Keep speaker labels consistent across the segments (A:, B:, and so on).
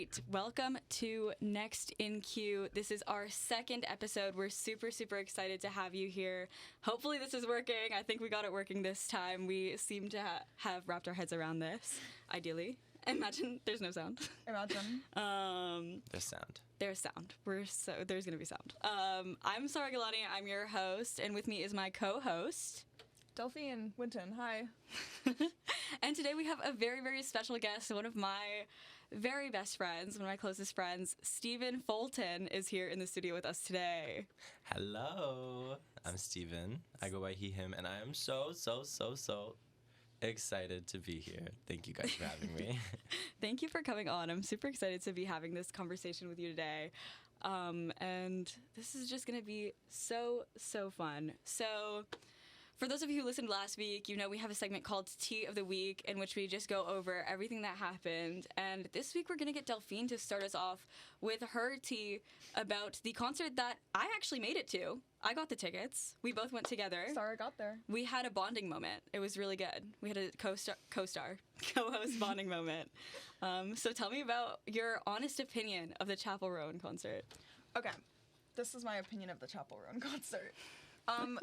A: right. Welcome to Next in Queue. This is our second episode. We're super, super excited to have you here. Hopefully this is working. I think we got it working this time. We seem to have wrapped our heads around this, ideally. Imagine there's no sound.
B: Imagine.
C: There's sound.
A: There's sound. There's going to be sound. I'm Sarra Gillani. I'm your host, and with me is my co-host,
B: Delphine, Winton, hi.
A: And today we have a very, very special guest. One of my very best friends, one of my closest friends, Steven Fulton, is here in the studio with us today.
C: Hello. I'm Steven. I go by he, him, and I am so excited to be here. Thank you guys for having me.
A: Thank you for coming on. I'm super excited to be having this conversation with you today. And this is just going to be so fun. So, for those of you who listened last week, you know we have a segment called Tea of the Week in which we just go over everything that happened. And this week we're going to get Delphine to start us off with her tea about the concert that I actually made it to. I got the tickets. We both went together.
B: Sarra got there.
A: We had a bonding moment. It was really good. We had a co-host bonding moment. So tell me about your honest opinion of the Chappell Roan concert.
B: Okay, this is my opinion of the Chappell Roan concert.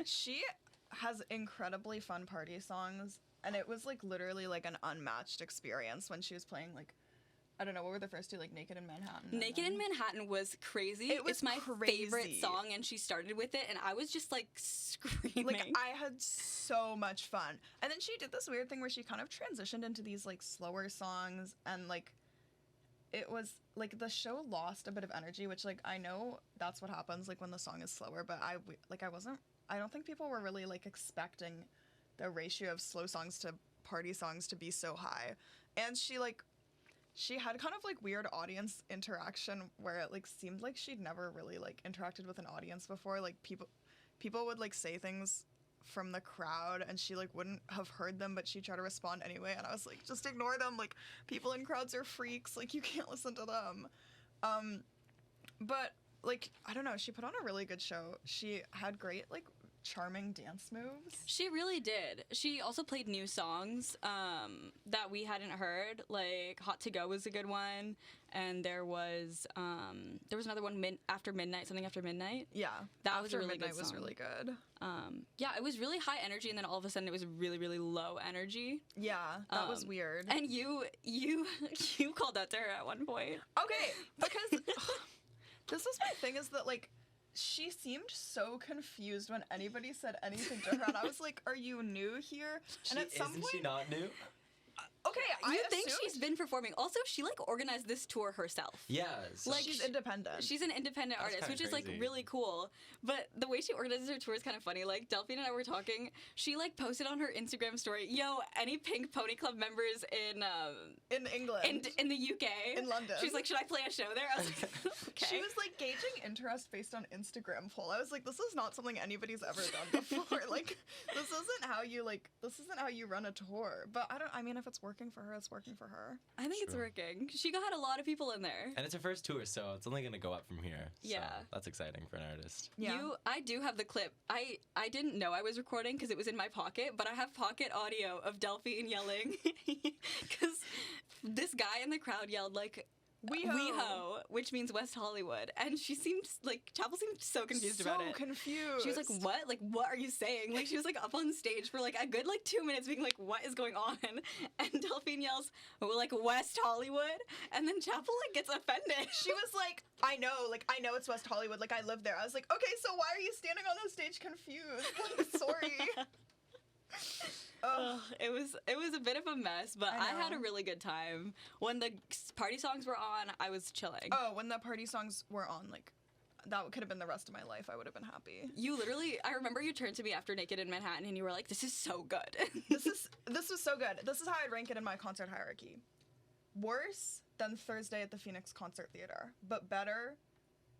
B: She has incredibly fun party songs, and it was like literally like an unmatched experience when she was playing like, I don't know, what were the first two, like Naked in Manhattan?
A: Naked in Manhattan was crazy. It's my favorite song, and she started with it, and I was just like screaming.
B: Like, I had so much fun. And then she did this weird thing where she kind of transitioned into these like slower songs, and like it was like the show lost a bit of energy, which like I know that's what happens like when the song is slower, but I don't think people were really like expecting the ratio of slow songs to party songs to be so high. And she had kind of like weird audience interaction where it like seemed like she'd never really like interacted with an audience before. Like people would like say things from the crowd and she like wouldn't have heard them, but she'd try to respond anyway. And I was like, just ignore them. Like, people in crowds are freaks. Like, you can't listen to them. But like, I don't know, she put on a really good show. She had great like charming dance moves.
A: She really did. She also played new songs that we hadn't heard. Like Hot to Go was a good one, and there was another one, After Midnight, something after midnight.
B: Yeah,
A: that was a really
B: Midnight
A: good song.
B: Was really good.
A: Yeah, it was really high energy, and then all of a sudden it was really, really low energy.
B: Yeah, that was weird.
A: And you called out to her at one point.
B: Okay, because this is my thing, is that like, she seemed so confused when anybody said anything to her, and I was like, "Are you new here?" And at some point,
C: she not new?
B: Okay,
A: you think she's been performing? Also, she like organized this tour herself.
C: Yeah, so
A: like
B: she's independent.
A: She's an independent artist, which is like really cool. But the way she organizes her tour is kind of funny. Like Delphine and I were talking. She like posted on her Instagram story, "Yo, any Pink Pony Club members in
B: England,
A: in the UK,
B: in London?" She's
A: like, "Should I play a show there?" I was like, "Okay."
B: She was like gauging interest based on Instagram poll. I was like, "This is not something anybody's ever done before. Like, this isn't how you run a tour." But I mean, if it's working for her, it's working for her.
A: I think it's working. She had a lot of people in there.
C: And it's her first tour, so it's only going to go up from here.
A: Yeah.
C: So that's exciting for an artist.
B: Yeah.
A: I do have the clip. I didn't know I was recording because it was in my pocket, but I have pocket audio of Delphine yelling because this guy in the crowd yelled like, WeHo, which means West Hollywood. And Chappell seemed so confused about it.
B: So confused.
A: She was like, what? Like, what are you saying? Like, she was like up on stage for like a good like 2 minutes being like, what is going on? And Delphine yells, like, West Hollywood? And then Chappell like gets offended.
B: She was like, I know it's West Hollywood. Like, I live there. I was like, okay, so why are you standing on the stage confused? Like, sorry.
A: It was a bit of a mess, but I had a really good time. When the party songs were on, I was chilling.
B: Oh, when the party songs were on, like, that could have been the rest of my life. I would have been happy.
A: You literally, I remember you turned to me after Naked in Manhattan and you were like, this is so good.
B: This was so good. This is how I'd rank it in my concert hierarchy. Worse than Thursday at the Phoenix Concert Theater, but better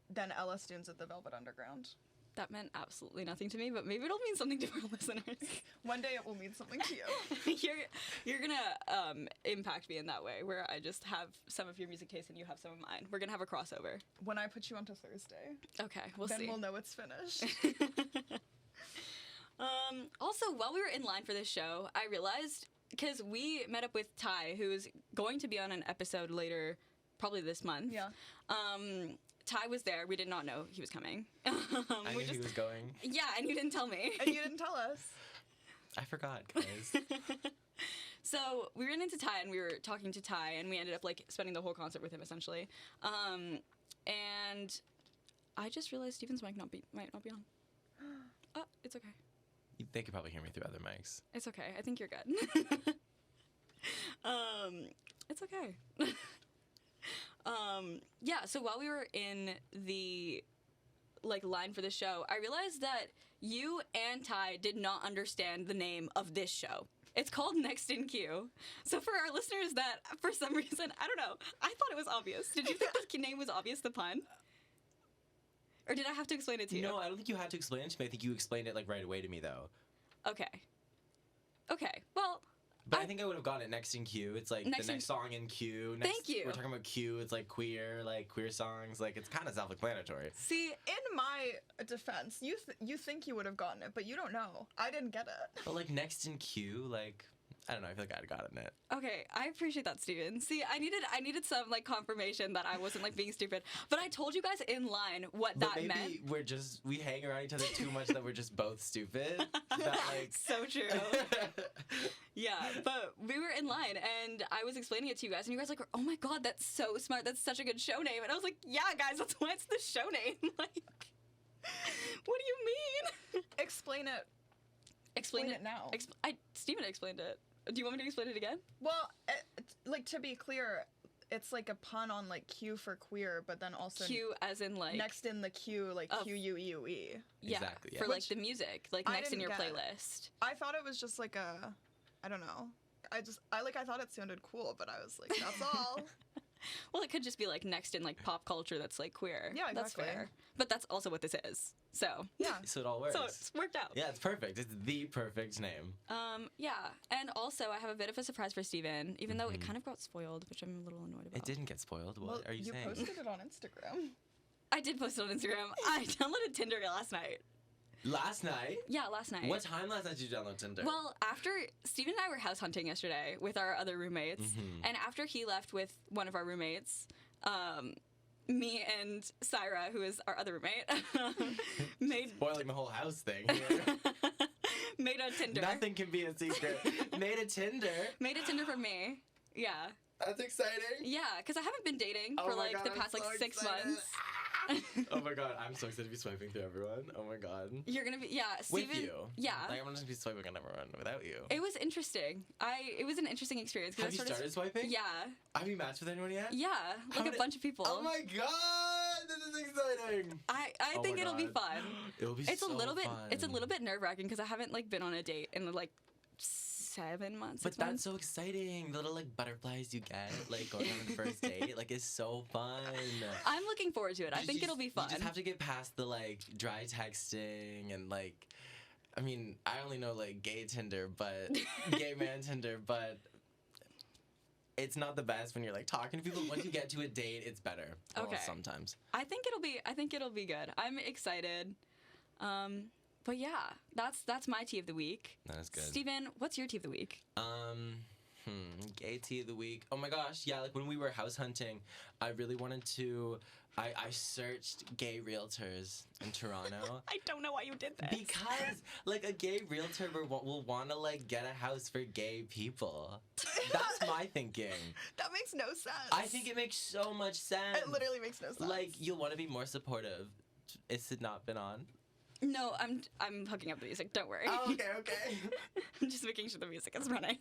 B: than Ellis Dunes at the Velvet Underground.
A: That meant absolutely nothing to me, but maybe it'll mean something to our listeners.
B: One day it will mean something to you.
A: You're gonna impact me in that way, where I just have some of your music taste and you have some of mine. We're gonna have a crossover.
B: When I put you onto Thursday.
A: Okay, we'll see.
B: Then we'll know it's finished.
A: Also, while we were in line for this show, I realized, because we met up with Ty, who's going to be on an episode later probably this month.
B: Yeah.
A: Ty was there. We did not know he was coming.
C: I knew he was going.
A: Yeah, and you didn't tell me.
B: And you didn't tell us.
C: I forgot, guys.
A: So we ran into Ty and we were talking to Ty and we ended up like spending the whole concert with him essentially. And I just realized Steven's mic might not be on. Oh, it's okay.
C: They could probably hear me through other mics.
A: It's okay. I think you're good. It's okay. Yeah, so while we were in the like line for the show, I realized that you and Ty did not understand the name of this show. It's called Next in Queue. So for our listeners that, for some reason, I don't know, I thought it was obvious. Did you think the name was obvious, the pun? Or did I have to explain it to you?
C: No, I don't think you had to explain it to me. I think you explained it like right away to me, though.
A: Okay. Okay, well...
C: But I think I would have gotten it next in queue. It's like the next song in queue.
A: Thank you.
C: We're talking about queue. It's like queer songs. Like, it's kind of self-explanatory.
B: See, in my defense, you think you would have gotten it, but you don't know. I didn't get it.
C: But like next in queue, like, I don't know. I feel like I'd gotten it.
A: Okay, I appreciate that, Steven. See, I needed some like confirmation that I wasn't like being stupid. But I told you guys in line what
C: But
A: that
C: maybe
A: meant.
C: we hang around each other too much that we're just both stupid. That like
A: So true. Yeah, but we were in line and I was explaining it to you guys and you guys were like, oh my god, that's so smart. That's such a good show name. And I was like, yeah, guys, that's why it's the show name. Like, what do you mean?
B: Explain it.
A: Explain
B: it now.
A: Steven explained it. Do you want me to explain it again?
B: Well, like to be clear, it's like a pun on like Q for queer, but then also
A: Q as in like
B: next in the queue, like Q-U-E-U-E.
A: Yeah,
C: Exactly, yeah.
A: for like
B: Which
A: the music, like
B: I
A: next in
B: didn't
A: your
B: get.
A: playlist.
B: I thought it was just like I don't know. I thought it sounded cool, but I was like, that's all.
A: Well, it could just be like next in like pop culture that's like queer.
B: Yeah,
A: That's
B: exactly.
A: fair. But that's also what this is. So
B: Yeah.
C: So it all works.
A: so it's worked out.
C: Yeah, it's perfect. It's the perfect name.
A: Yeah, and also I have a bit of a surprise for Steven, even though it kind of got spoiled, which I'm a little annoyed about.
C: It didn't get spoiled. What
B: Well,
C: are you saying?
B: posted it on Instagram.
A: I did post it on Instagram. I downloaded Tinder last night.
C: Last night?
A: Yeah, last night.
C: What time last night did you download Tinder?
A: Well, after Steven and I were house hunting yesterday with our other roommates, and after he left with one of our roommates, me and Sarra, who is our other roommate, made
C: Spoiling the whole house thing here.
A: made a Tinder.
C: Nothing can be a secret. Made a Tinder.
A: Made a Tinder for me. Yeah.
C: That's exciting.
A: Yeah, because I haven't been dating
C: Oh
A: for
C: my
A: like
C: God,
A: the
C: I'm
A: past like
C: so
A: 6
C: excited.
A: months.
C: Oh my god, I'm so excited to be swiping through everyone. Oh my god.
A: You're gonna be Steven,
C: With you.
A: Yeah.
C: Like, I'm just gonna be swiping on everyone without you.
A: It was interesting. It was an interesting experience. 'Cause
C: Have
A: I
C: you started swiping?
A: Yeah.
C: Have you matched with anyone yet?
A: Yeah.
C: How
A: Like
C: many-
A: a bunch of people.
C: Oh my god, this is exciting.
A: I
C: Oh
A: think
C: my
A: it'll be
C: God.
A: fun.
C: It'll be
A: It's
C: so
A: a little bit
C: fun.
A: it's a little bit nerve-wracking because I haven't like been on a date in like 7 months.
C: But
A: 6
C: that's
A: months.
C: so exciting. The little like butterflies you get like going on the first date like is so fun.
A: I'm looking forward to it. I think it'll be fun.
C: You just have to get past the like dry texting and like I mean, I only know like gay Tinder, but gay man Tinder, but it's not the best when you're like talking to people. Once you get to a date, it's better. Well,
A: Okay.
C: sometimes.
A: I think it'll be good. I'm excited. But yeah, that's my tea of the week.
C: That is good.
A: Steven, what's your tea of the week?
C: Gay tea of the week. Oh my gosh, yeah, like when we were house hunting, I really wanted to I searched gay realtors in Toronto.
A: I don't know why you did this.
C: Because, like, a gay realtor will want to, like, get a house for gay people. That's my thinking.
B: That makes no sense.
C: I think it makes so much sense.
B: It literally makes no sense.
C: Like, you'll want to be more supportive. Is it not been on?
A: No, I'm hooking up the music. Don't worry.
C: Oh, okay.
A: I'm just making sure the music is running.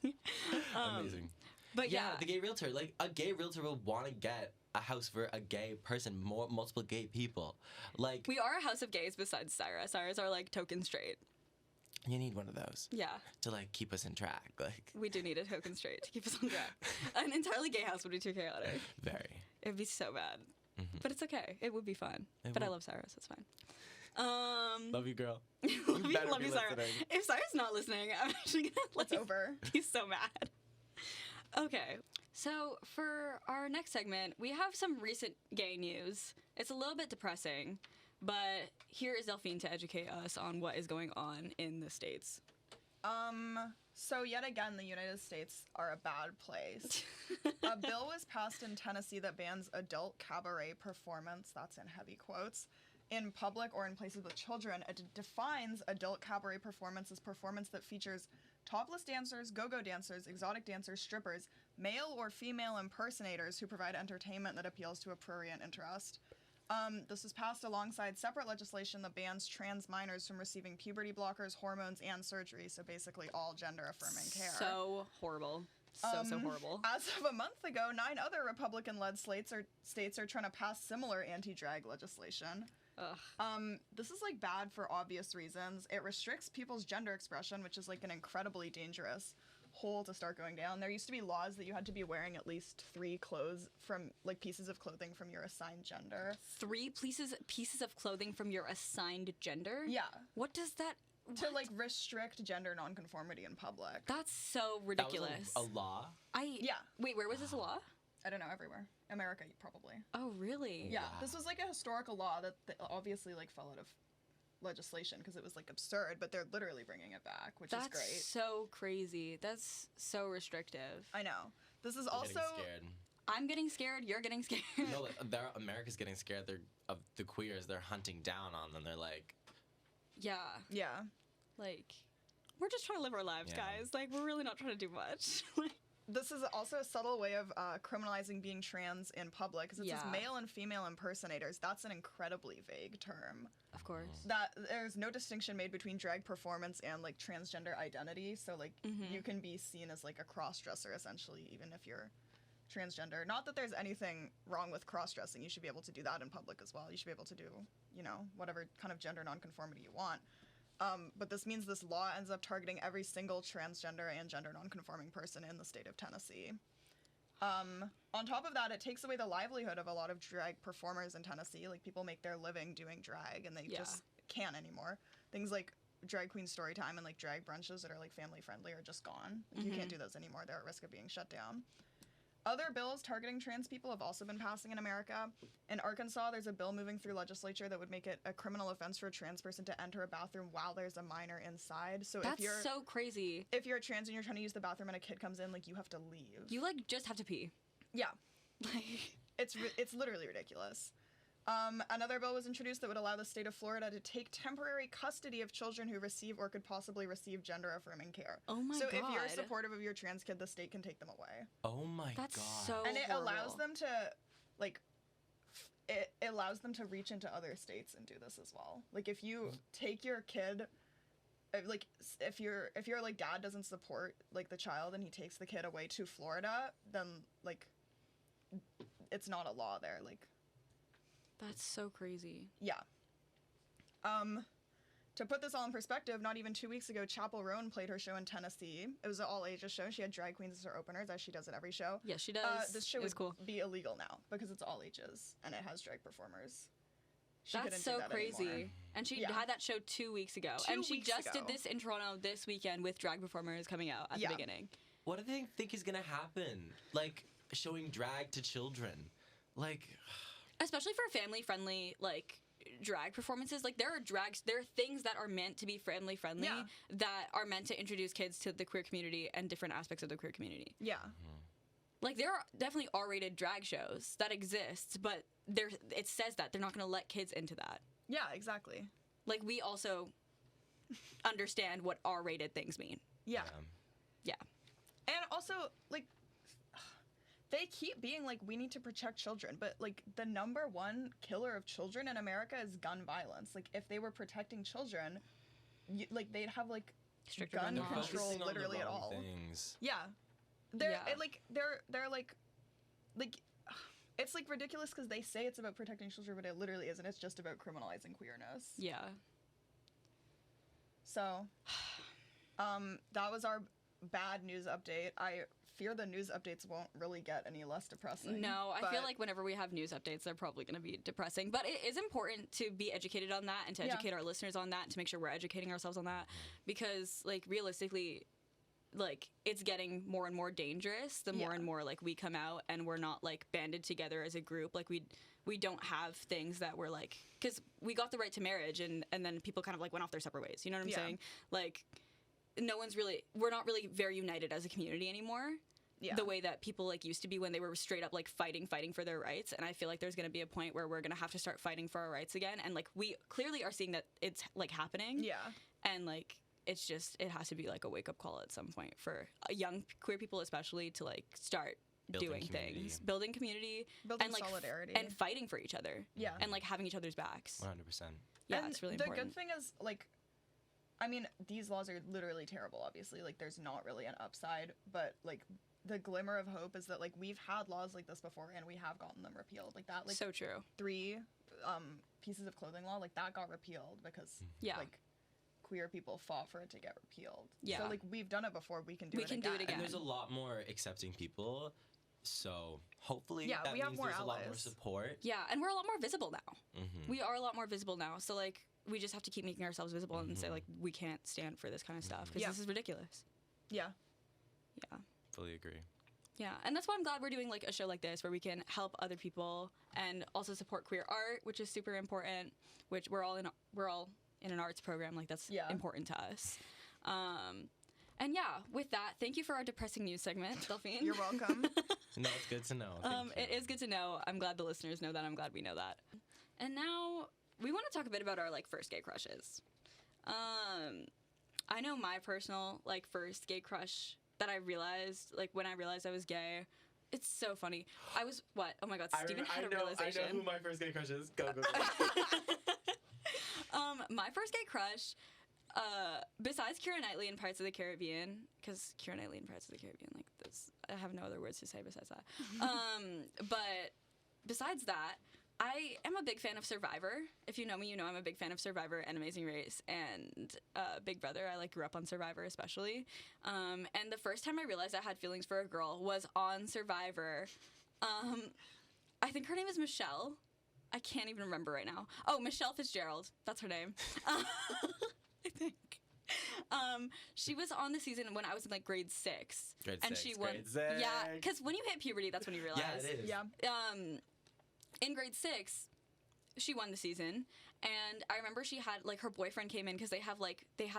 C: Amazing.
A: But yeah,
C: the gay realtor. Like, a gay realtor will want to get a house for a gay person, multiple gay people. Like,
A: we are a house of gays besides Sarra. Sarra's our like token straight.
C: you need one of those
A: Yeah,
C: to, like, keep us in track. Like,
A: we do need a token straight to keep us on track. An entirely gay house would be too chaotic.
C: very.
A: It would be so bad.
C: Mhm.
A: But it's okay. It would be fun.
C: It
A: But I
C: would.
A: love Sarra, so it's fine.
C: Love you, girl.
A: love
C: better
A: love
C: be
A: you, Sarra.
C: listening.
A: If Sarra's not listening, I'm actually gonna
B: It's over.
A: be so mad. Okay, so for our next segment, we have some recent gay news. It's a little bit depressing, but here is Delphine to educate us on what is going on in the States.
B: So yet again, the United States are a bad place. A bill was passed in Tennessee that bans adult cabaret performance, that's in heavy quotes, in public or in places with children. It defines adult cabaret performance as performance that features topless dancers, go-go dancers, exotic dancers, strippers, male or female impersonators who provide entertainment that appeals to a prurient interest. This was passed alongside separate legislation that bans trans minors from receiving puberty blockers, hormones, and surgery. So basically all gender-affirming care.
A: So horrible. So horrible.
B: As of a month ago, 9 other Republican-led states are trying to pass similar anti-drag legislation.
A: Ugh.
B: This is like bad for obvious reasons. It restricts people's gender expression, which is like an incredibly dangerous hole to start going down. There used to be laws that you had to be wearing at least 3 pieces of clothing from your assigned gender.
A: 3 pieces of clothing from your assigned gender?
B: Yeah.
A: What does that...
B: To like restrict gender nonconformity in public.
A: That's so ridiculous.
C: That was a law?
B: Yeah.
A: Wait, where was this a law?
B: I don't know, everywhere. America, probably.
A: Oh, really?
B: Yeah.
C: Wow.
B: This was like a historical law that obviously like fell out of legislation because it was like absurd, but they're literally bringing it back, which is great.
A: That's so crazy. That's so restrictive.
B: I know. This is
C: I'm
B: also...
C: getting scared.
A: I'm getting scared. You're getting scared.
C: No, like, America's getting scared. Of the queers. They're hunting down on them. They're like...
A: Yeah.
B: Yeah.
A: Like, we're just trying to live our lives,
C: Yeah.
A: guys. Like, we're really not trying to do much.
B: This is also a subtle way of criminalizing being trans in public, because it says
A: Yeah.
B: male and female impersonators. That's an incredibly vague term.
A: Of course.
B: That there's no distinction made between drag performance and like transgender identity. So like you can be seen as like a cross-dresser essentially, even if you're transgender. Not that there's anything wrong with cross-dressing. You should be able to do that in public as well. You should be able to do, you know, whatever kind of gender nonconformity you want. But this means this law ends up targeting every single transgender and gender nonconforming person in the state of Tennessee. On top of that, it takes away the livelihood of a lot of drag performers in Tennessee. Like, people make their living doing drag, and they just can't anymore. Things like drag queen story time and like drag brunches that are like family friendly are just gone. Like, you can't do those anymore. They're at risk of being shut down. Other bills targeting trans people have also been passing in America. In Arkansas, there's a bill moving through legislature that would make it a criminal offense for a trans person to enter a bathroom while there's a minor inside. So
A: That's so crazy.
B: if you're trans and you're trying to use the bathroom and a kid comes in, like, you have to leave.
A: You, like, just have to pee.
B: Yeah.
A: Like,
B: It's literally ridiculous. Another bill was introduced that would allow the state of Florida to take temporary custody of children who receive or could possibly receive gender-affirming care.
A: oh my
B: So
A: God.
B: if you're supportive of your trans kid, the state can take them away.
C: Oh my
A: That's
C: god.
A: so
B: And it allows
A: horrible.
B: them to, like, it allows them to reach into other states and do this as well. Like, if you take your kid, like, if your like dad doesn't support like the child and he takes the kid away to Florida, then like it's not a law there. Like,
A: That's so crazy.
B: yeah. To put this all in perspective, not even 2 weeks ago, Chappell Roan played her show in Tennessee. It was an all-ages show. She had drag queens as her openers, as she does at every show.
A: Yes, she does.
B: This show
A: it was
B: would
A: cool.
B: be illegal now because it's all ages and it has drag performers. She
A: That's
B: couldn't
A: so
B: do that
A: crazy.
B: anymore.
A: And she
B: Yeah.
A: had that show 2 weeks ago.
B: 2
A: and she
B: weeks
A: just
B: ago.
A: did this in Toronto this weekend with drag performers coming out at
B: Yeah.
A: the beginning.
C: What do they think is gonna happen? Like, showing drag to children. Like,
A: Especially for family-friendly, like, drag performances. Like, there are things that are meant to be family-friendly
B: Yeah.
A: that are meant to introduce kids to the queer community and different aspects of the queer community.
B: Yeah.
A: Like, there are definitely R-rated drag shows that exist, but it says that they're not going to let kids into that.
B: Yeah, exactly.
A: Like, we also understand what R-rated things mean.
B: Yeah.
A: Yeah.
B: And also, like, they keep being like, we need to protect children, but like the number one killer of children in America is gun violence. Like, if they were protecting children, like, they'd have like
A: Stricter
B: gun
A: gun laws.
B: control
C: focusing on the
B: literally at
C: wrong
B: all.
C: things.
B: Yeah. They're
A: Yeah.
B: they're like it's like ridiculous because they say it's about protecting children, but it literally isn't. It's just about criminalizing queerness.
A: Yeah.
B: So, that was our bad news update. I fear the news updates won't really get any less depressing.
A: No, I feel
B: but-
A: like whenever we have news updates, they're probably going to be depressing. But it is important to be educated on that and to
B: Yeah.
A: educate our listeners on that and to make sure we're educating ourselves on that. Because, like, realistically, like, it's getting more and more dangerous the more
B: Yeah.
A: and more, like, we come out and we're not, like, banded together as a group. Like, we don't have things that we're, like... Because we got the right to marriage and then people kind of, like, went off their separate ways. You know what I'm
B: Yeah.
A: saying? Like... we're not really very united as a community anymore.
B: Yeah.
A: The way that people like used to be when they were straight up like fighting for their rights. And I feel like there's going to be a point where we're going to have to start fighting for our rights again. And like we clearly are seeing that it's like happening.
B: Yeah.
A: And like it's just, it has to be like a wake up call at some point for young queer people especially to like start doing things, building community,
B: building
A: and like
B: solidarity,
A: and fighting for each other.
B: Yeah.
A: And like having each other's backs.
C: 100%.
A: Yeah,
B: and
A: it's really
B: the
A: important.
B: good thing is, like, I mean, these laws are literally terrible, obviously. Like, there's not really an upside, but, like, the glimmer of hope is that, like, we've had laws like this before, and we have gotten them repealed. Like, that, like,
A: so true.
B: 3 pieces of clothing law, like, that got repealed because,
A: Yeah.
B: like, queer people fought for it to get repealed.
A: Yeah.
B: So, like, we've done it before, we can do it again.
A: We can do it again.
C: And there's a lot more accepting people, so hopefully
B: Yeah,
C: that
B: we have
C: means
B: more
C: there's a lot more
B: allies.
C: support.
A: Yeah, and we're a lot more visible now.
C: Mm-hmm.
A: We are a lot more visible now. So like we just have to keep making ourselves visible and say
C: Mhm.
A: like we can't stand for this kind of stuff because
B: Yeah.
A: this is ridiculous.
B: Yeah.
A: Yeah.
C: Fully agree.
A: Yeah, and that's why I'm glad we're doing like a show like this where we can help other people and also support queer art, which is super important. Which we're all in an arts program, like that's
B: Yeah.
A: important to us. And yeah, with that, thank you for our depressing news segment, Delphine.
B: You're welcome.
C: No, it's good to know. Thank
A: It
C: you.
A: is good to know. I'm glad the listeners know that. I'm glad we know that. And now we want to talk a bit about our like first gay crushes. I know my personal like first gay crush that I realized like when I realized I was gay. It's so funny. I was what? Oh my god, Steven had a realization.
C: I know who my first gay crush is. Go.
A: My first gay crush, besides Keira Knightley in Pirates of the Caribbean, because Keira Knightley in Pirates of the Caribbean, like this, I have no other words to say besides that. But besides that, I am a big fan of Survivor. If you know me, you know I'm a big fan of Survivor and Amazing Race and Big Brother. I like grew up on Survivor especially. And the first time I realized I had feelings for a girl was on Survivor. I think her name is Michelle. I can't even remember right now. Oh, Michelle Fitzgerald. That's her name. I think. She was on the season when I was in like grade 6.
C: Grade
A: she
C: 6,
A: won.
C: grade 6.
A: Yeah, because when you hit puberty, that's when you realize.
C: Yeah, it is.
B: Yeah.
A: In grade 6, she won the season, and I remember she had like her boyfriend came in because they have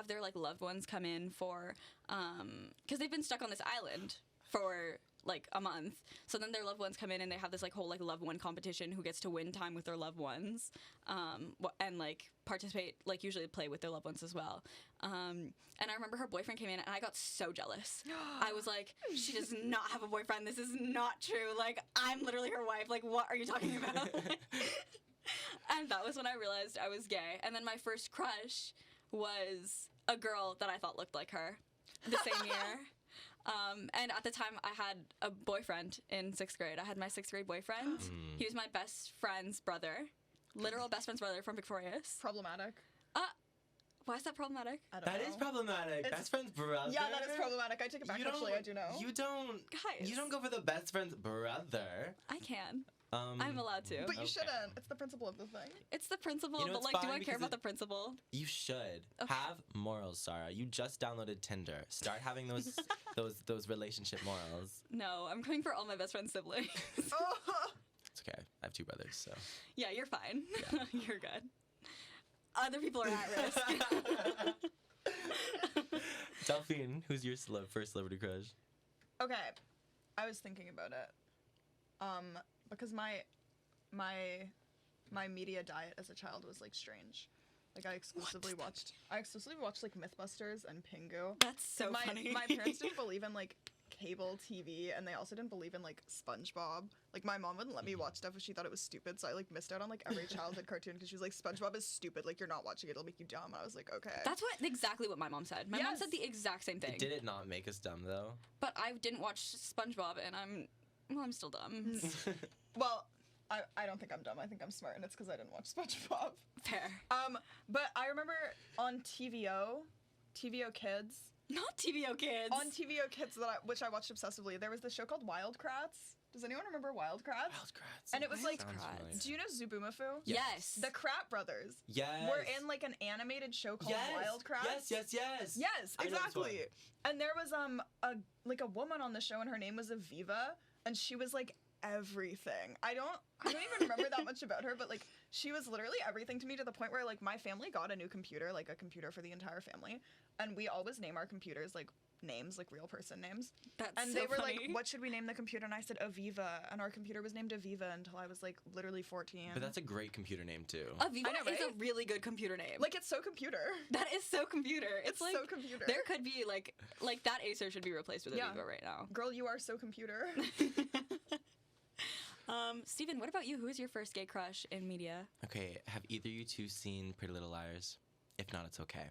A: their like loved ones come in for because they've been stuck on this island for like a month. So then their loved ones come in and they have this like whole like loved one competition who gets to win time with their loved ones and like participate, like usually play with their loved ones as well. And I remember her boyfriend came in and I got so jealous. I was like, she does not have a boyfriend. This is not true. Like, I'm literally her wife. Like, what are you talking about? And that was when I realized I was gay. And then my first crush was a girl that I thought looked like her the same year. And at the time, I had a boyfriend in 6th grade. I had my 6th grade boyfriend. He was my best friend's brother, literal best friend's brother from Victorious.
B: Problematic.
A: Why is that problematic?
B: I don't
C: That
B: know.
C: is problematic. Best friend's brother.
B: Yeah, that is problematic. I take it back. Actually, I do know.
C: You don't.
A: Guys.
C: You don't go for the best friend's brother.
A: I can. I'm allowed to.
B: But you
C: Okay.
B: shouldn't. It's the principle of the thing.
A: It's the principle,
C: You know,
A: but
C: it's
A: like, do
C: fine
A: I care
C: because
A: about the principle?
C: You should
A: Okay.
C: have morals, Sarah. You just downloaded Tinder. Start having those those relationship morals.
A: No, I'm coming for all my best friend's siblings.
B: Oh.
C: It's okay. I have 2 brothers, so.
A: Yeah, you're fine.
C: Yeah.
A: You're good. Other people are at risk.
C: Delphine, who's your first celebrity crush?
B: Okay, I was thinking about it. Because my media diet as a child was like strange. Like I exclusively watched like MythBusters and Pingu.
A: That's so
B: my,
A: funny.
B: My parents didn't believe in like cable TV, and they also didn't believe in like SpongeBob. Like my mom wouldn't let me watch stuff if she thought it was stupid, so I like missed out on like every childhood cartoon because she was like, SpongeBob is stupid, like you're not watching it, it'll make you dumb. And I was like, okay.
A: That's exactly what my mom said. My mom
B: Yes.
A: said the exact same thing.
C: Did it not make us dumb though?
A: But I didn't watch SpongeBob, and I'm still dumb.
B: Well, I don't think I'm dumb. I think I'm smart, and it's because I didn't watch SpongeBob.
A: Fair.
B: But I remember on TVO Kids.
A: Not TVO Kids.
B: On TVO Kids, which I watched obsessively, there was this show called Wild Kratts. Does anyone remember Wild Kratts?
C: Wild Kratts.
B: And it was like,
C: Sounds
A: Kratts.
C: familiar.
B: do you know Zubumafu?
A: Yes.
B: The Krat brothers
C: Yes.
B: were in like an animated show called Wild Kratts.
C: Yes.
B: Yes,
C: I know this
B: exactly.
C: one.
B: And there was a woman on the show, and her name was Aviva, and she was like everything. I don't even remember that much about her, but like she was literally everything to me, to the point where like my family got a new computer, like a computer for the entire family, and we always name our computers like names, like real person names.
A: That's
B: And
A: so
B: they were
A: funny.
B: like, what should we name the computer? And I said Aviva, and our computer was named Aviva until I was like literally 14.
C: But that's a great computer name too.
A: Aviva
B: I know,
A: is a
B: right?
A: really good computer name.
B: like it's so computer.
A: that is so computer. It's like
B: so computer.
A: there could be like that Acer should be replaced with
B: Yeah.
A: Aviva right now.
B: Girl, you are so computer.
A: Steven, what about you? Who is your first gay crush in media?
C: Okay, have either you two seen Pretty Little Liars? If not, it's okay.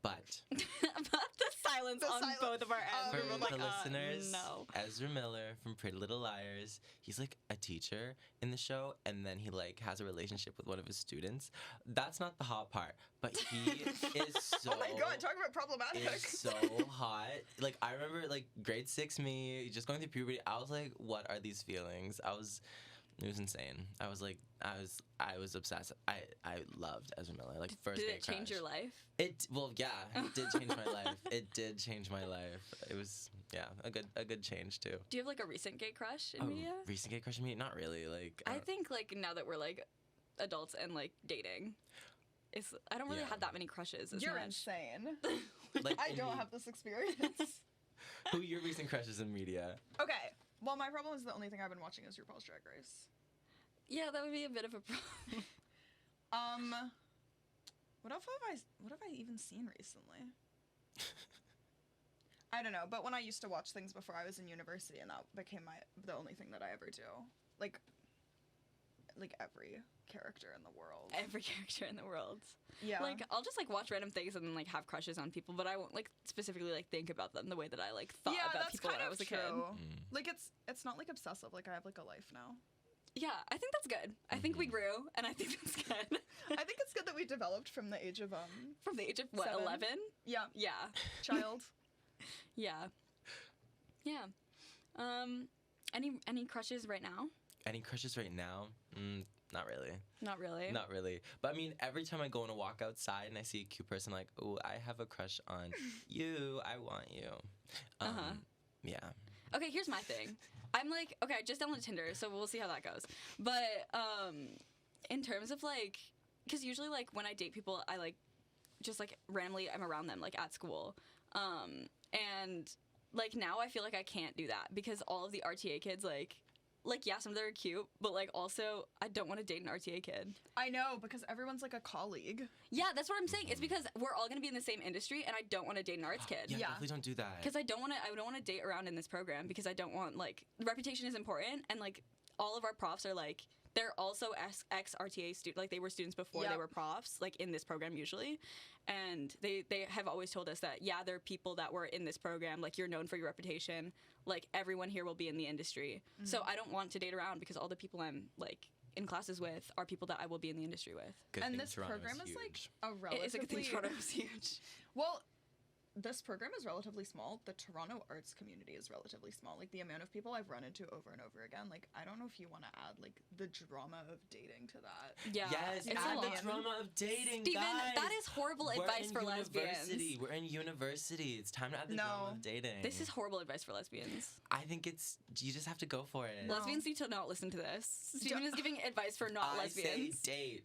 C: But
A: About the silence
B: The
A: on
B: silence.
A: both of our ends.
C: for
A: We were like,
C: the listeners,
A: no.
C: Ezra Miller from Pretty Little Liars, he's like a teacher in the show, and then he like has a relationship with one of his students. That's not the hot part, but he is so.
B: Oh my god, talk about problematic.
C: Is so hot. Like I remember, like grade 6 me, just going through puberty. I was like, "What are these feelings?" It was insane. I was obsessed. I loved Ezra Miller. Like first
A: Did
C: gay
A: it change
C: crush.
A: your life?
C: Yeah, it did change my life. It did change my life. It was a good change too.
A: Do you have like a recent gay crush in media?
C: Recent gay crush on me? Not really. Like
A: I think like now that we're like adults and like dating, I don't really
C: Yeah.
A: have that many crushes as
B: You're
A: much.
B: insane.
C: like
B: I
C: in
B: don't
C: me-
B: have this experience.
C: Who your recent crushes in media?
B: Okay. Well, my problem is the only thing I've been watching is RuPaul's Drag Race.
A: Yeah, that would be a bit of a problem.
B: What have I even seen recently? I don't know, but when I used to watch things before I was in university, and that became the only thing that I ever do. Like every character in the world.
A: Every character in the world.
B: Yeah.
A: Like I'll just like watch random things and then like have crushes on people, but I won't like specifically like think about them the way that I like thought
B: yeah,
A: about
B: that's
A: people
B: kind
A: when I
B: of
A: was a
B: true.
A: kid.
B: Like it's not like obsessive. Like I have like a life now.
A: Yeah, I think that's good. I think we grew, and I think that's good.
B: I think it's good that we developed from the age of
A: From the age of what,
B: 7?
A: 11?
B: yeah,
A: Yeah,
B: child.
A: yeah, yeah. Any crushes right now?
C: Any crushes right now? Not really.
A: Not really.
C: Not really. But I mean, every time I go on a walk outside and I see a cute person, like, oh, I have a crush on you. I want you. Yeah.
A: Okay, here's my thing. I'm like, okay, I just downloaded Tinder, so we'll see how that goes. But in terms of like, because usually like when I date people, I like just like randomly I'm around them like at school, and like now I feel like I can't do that because all of the RTA kids like yeah, some of them are cute, but like also I don't want to date an RTA kid.
B: I know, because everyone's like a colleague.
A: Yeah, that's what I'm saying. It's because we're all gonna be in the same industry, and I don't want to date an arts kid.
C: Yeah,
B: Yeah.
C: definitely don't do that.
A: Because I don't want to date around in this program because I don't want like reputation is important, and like all of our profs are like they're also ex RTA students, like they were students before they
B: Yep.
A: were profs, like in this program usually, and they have always told us that yeah, there are people that were in this program, like you're known for your reputation, like everyone here will be in the industry. So I don't want to date around because all the people I'm like in classes with are people that I will be in the industry with.
C: Good
B: And
C: thing
B: this
C: Toronto
B: program is like
C: huge.
B: a
A: It
B: relatively
A: is a good thing Toronto is huge.
B: Well, this program is relatively small. The Toronto arts community is relatively small. Like the amount of people I've run into over and over again. Like I don't know if you want to add like the drama of dating to that.
A: Yeah,
C: Yes,
A: it's
C: add
A: a
C: the
A: lot.
C: drama of dating,
A: Steven,
C: guys.
A: that is horrible
C: We're
A: advice
C: in
A: for
C: university.
A: lesbians.
C: We're in university. It's time to add the drama
B: No.
C: of dating.
A: This is horrible advice for lesbians.
C: I think you just have to go for it.
B: No.
A: Lesbians need to not listen to this. Steven is giving advice for not
C: I
A: lesbians.
C: say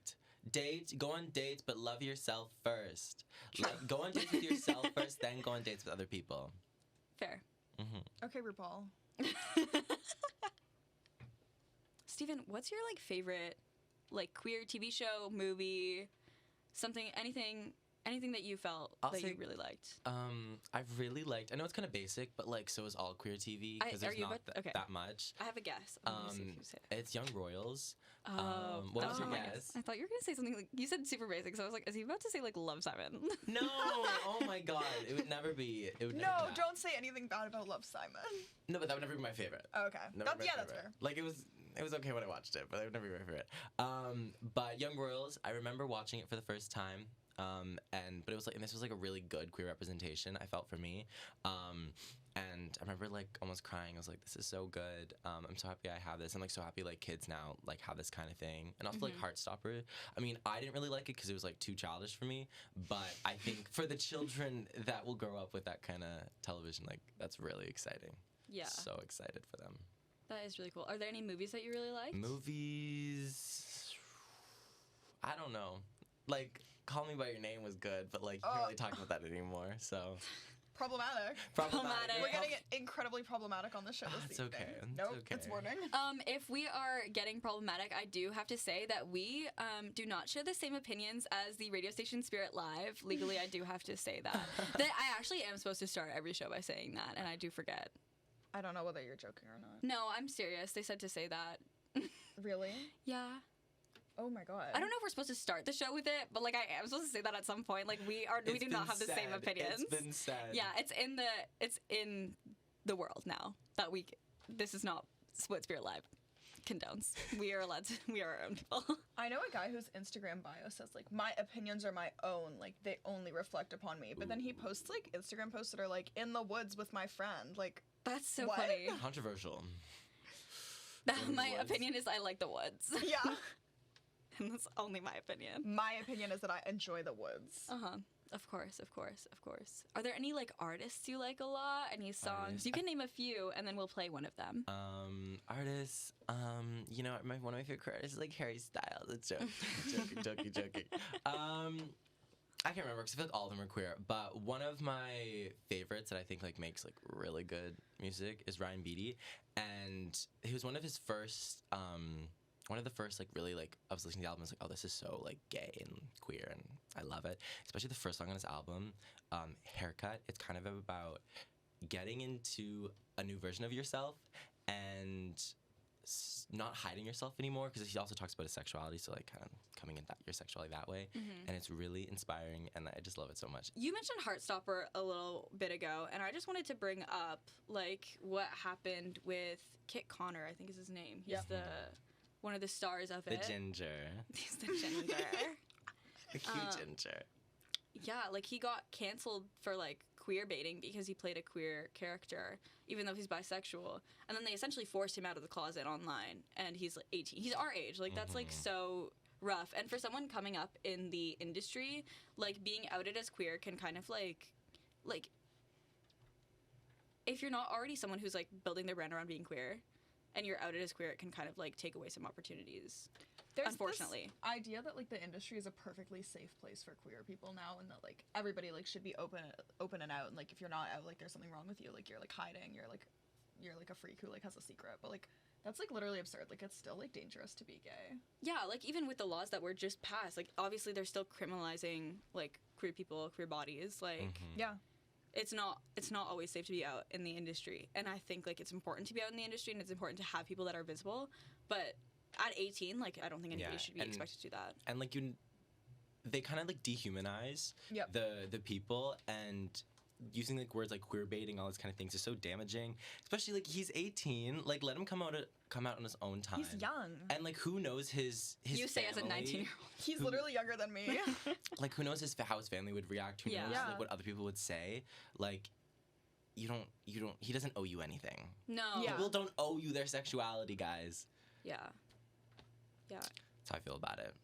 C: date, go on dates, but love yourself first. Like, go on dates with yourself first, then go on dates with other people.
A: Fair.
B: Okay, RuPaul.
A: Steven, what's your like favorite like queer TV show, movie, something, anything that you felt
C: I'll
A: that
C: say-
A: you really liked?
C: I've really liked. I know it's kind of basic, but like so is all queer TV because
A: are
C: there's
A: you
C: not
A: about- okay.
C: that much.
A: I have a guess. I'm gonna see if you say it.
C: It's Young Royals.
A: Oh,
C: what
A: that
C: was your
A: my
C: guess?
A: I thought you were gonna say something like you said super basic, so I was like, is he about to say like Love Simon?
C: No, oh my god, it would never be. It would never
B: No,
C: be that.
B: don't say anything bad about Love Simon.
C: No, but that would never be my favorite.
B: Okay.
C: Never
B: That's,
C: my
B: yeah, that's
C: favorite.
B: fair.
C: Like it was okay when I watched it, but it would never be my favorite. But Young Royals, I remember watching it for the first time. But it was like, and this was like a really good queer representation, I felt, for me. And I remember like almost crying. I was like, this is so good. I'm so happy I have this. I'm like so happy like kids now like have this kind of thing. And also like Heartstopper. I mean, I didn't really like it because it was like too childish for me. But I think for the children that will grow up with that kind of television, like that's really exciting.
A: Yeah.
C: So excited for them.
A: That is really cool. Are there any movies that you really liked?
C: Movies, I don't know. Like, Call Me By Your Name was good, but like, you can't really talk about that anymore, so.
B: Problematic.
A: Problematic.
B: We're getting incredibly problematic on the show this
C: It's
B: evening.
C: okay. It's
B: Nope,
C: okay.
B: it's warning.
A: If we are getting problematic, I do have to say that we do not share the same opinions as the radio station Spirit Live. Legally, I do have to say that. That I actually am supposed to start every show by saying that, and I do forget.
B: I don't know whether you're joking or not.
A: No, I'm serious. They said to say that.
B: Really?
A: Yeah.
B: Oh my god.
A: I don't know if we're supposed to start the show with it, but like I am supposed to say that at some point. Like we do not have the same opinions.
C: It's been said.
A: Yeah, it's in the world now that this is not what Spirit Live condones. We are our own people.
B: I know a guy whose Instagram bio says like my opinions are my own, like they only reflect upon me. But then he posts like Instagram posts that are like in the woods with my friend. Like
A: That's so
B: what?
A: funny.
C: Controversial.
A: My opinion is I like the woods.
B: Yeah.
A: And that's only my opinion.
B: My opinion is that I enjoy the woods.
A: Of course. Are there any like artists you like a lot? Any songs?
C: Artists.
A: You can name a few, and then we'll play one of them.
C: Artists, you know, one of my favorite artists is like Harry Styles. It's joking. I can't remember because I feel like all of them are queer, but one of my favorites that I think like makes like really good music is Ryan Beatty, and he was one of his first, one of the first like really like I was listening to the album, I was like, oh, this is so like gay and queer, and I love it, especially the first song on his album, Haircut. It's kind of about getting into a new version of yourself and not hiding yourself anymore, because he also talks about his sexuality, so like kind of coming into your sexuality that way, and it's really inspiring, and I just love it so much.
A: You mentioned Heartstopper a little bit ago, and I just wanted to bring up like what happened with Kit Connor, I think is his name. He's one of the stars of it.
C: The ginger.
A: He's the ginger.
C: The cute ginger.
A: Yeah, like he got canceled for like queer baiting because he played a queer character, even though he's bisexual. And then they essentially forced him out of the closet online, and he's like 18. He's our age. Like that's like so rough. And for someone coming up in the industry, like being outed as queer can kind of like if you're not already someone who's like building their brand around being queer and you're outed as queer, it can kind of like take away some opportunities.
B: There's
A: unfortunately
B: this idea that like the industry is a perfectly safe place for queer people now, and that like everybody like should be open and out, and like if you're not out, like there's something wrong with you, like you're like hiding, you're like a freak who like has a secret. But like that's like literally absurd. Like it's still like dangerous to be gay.
A: Yeah, like even with the laws that were just passed, like obviously they're still criminalizing like queer people, queer bodies. Like
B: Yeah.
A: it's not always safe to be out in the industry, and I think like it's important to be out in the industry, and it's important to have people that are visible, but at 18, like I don't think anybody should be expected to do that.
C: And like they kind of like dehumanize the people, and using like words like queer baiting, all these kind of things is so damaging. Especially like he's 18, like let him come out on his own time.
B: He's young.
C: And like who knows his
A: You say
C: family,
A: as a 19-year-old.
B: He's literally younger than me.
C: like who knows how his family would react, who knows
B: Yeah.
C: like what other people would say. Like you don't he doesn't owe you anything.
A: No.
B: Yeah.
C: People don't owe you their sexuality, guys.
A: Yeah.
C: That's how I feel about it.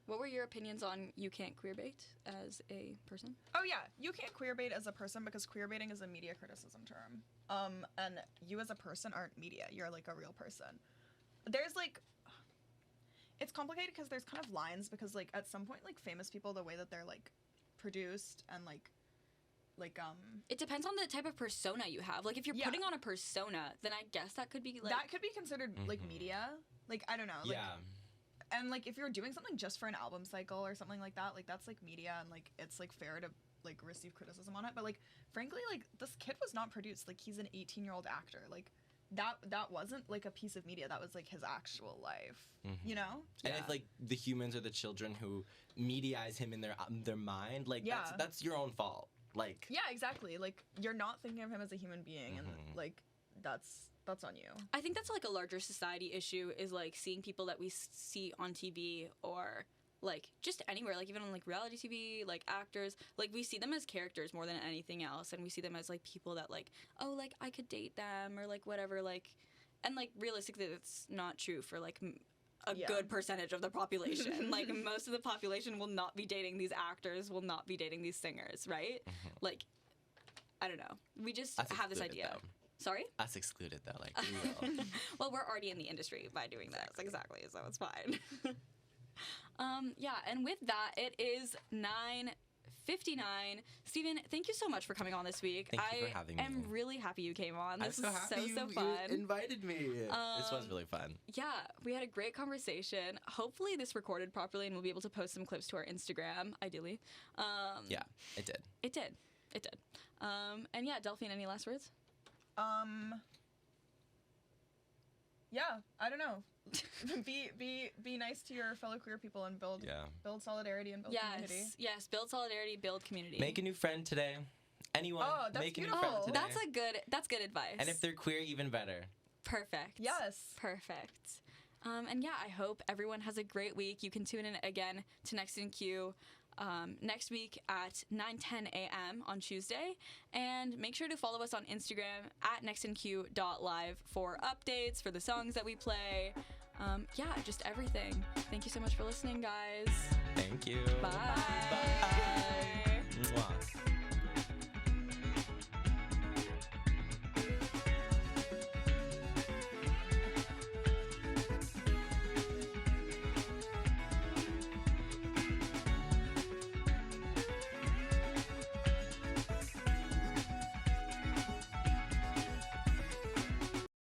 A: What were your opinions on you can't queer bait as a person?
B: Oh yeah, you can't queer bait as a person because queer baiting is a media criticism term. And you as a person aren't media. You're like a real person. There's like, it's complicated because there's kind of lines, because like at some point like famous people, the way that they're like produced and like
A: It depends on the type of persona you have. Like if you're putting on a persona, then I guess that could be like
B: that could be considered like media. Like I don't know. Like,
C: Yeah.
B: And like if you're doing something just for an album cycle or something like that, like that's like media, and like it's like fair to like receive criticism on it. But like frankly, like this kid was not produced. Like he's an 18-year-old actor. Like that wasn't like a piece of media. That was like his actual life. You know?
C: And if like the humans or the children who mediaize him in their mind, like that's your own fault. Like
B: Yeah, exactly. Like you're not thinking of him as a human being, and like that's on you.
A: I think that's like a larger society issue, is like seeing people that we see on TV or like just anywhere, like even on like reality TV, like actors, like we see them as characters more than anything else, and we see them as like people that like, oh, like I could date them or like whatever, like, and like realistically that's not true for like a good percentage of the population. Like most of the population will not be dating these actors, will not be dating these singers, right? Like I don't know, we just have this idea. Sorry?
C: Us excluded, though. Like, we will.
A: Well, we're already in the industry by doing this. Exactly. So it's fine. Yeah, and with that, it is 9:59. Steven, thank you so much for coming on this week.
C: Thank you for having me.
A: I am really happy you came on. This
C: I'm so
A: was
C: happy
A: so fun.
C: you invited me. This was really fun.
A: Yeah, we had a great conversation. Hopefully this recorded properly and we'll be able to post some clips to our Instagram, ideally.
C: Yeah, it did.
A: It did. And yeah, Delphine, any last words?
B: Yeah, I don't know. be nice to your fellow queer people and build solidarity and build community.
A: Yes, build solidarity, build community.
C: Make a new friend today. Anyone,
B: that's
C: make a new
B: beautiful.
C: friend today.
A: That's good advice.
C: And if they're queer, even better.
A: Perfect.
B: Yes.
A: Perfect. And yeah, I hope everyone has a great week. You can tune in again to Next in Q next week at 9:10 a.m. on Tuesday. And make sure to follow us on Instagram at nextinq.live for updates, for the songs that we play. Yeah, just everything. Thank you so much for listening, guys.
C: Thank you.
A: Bye.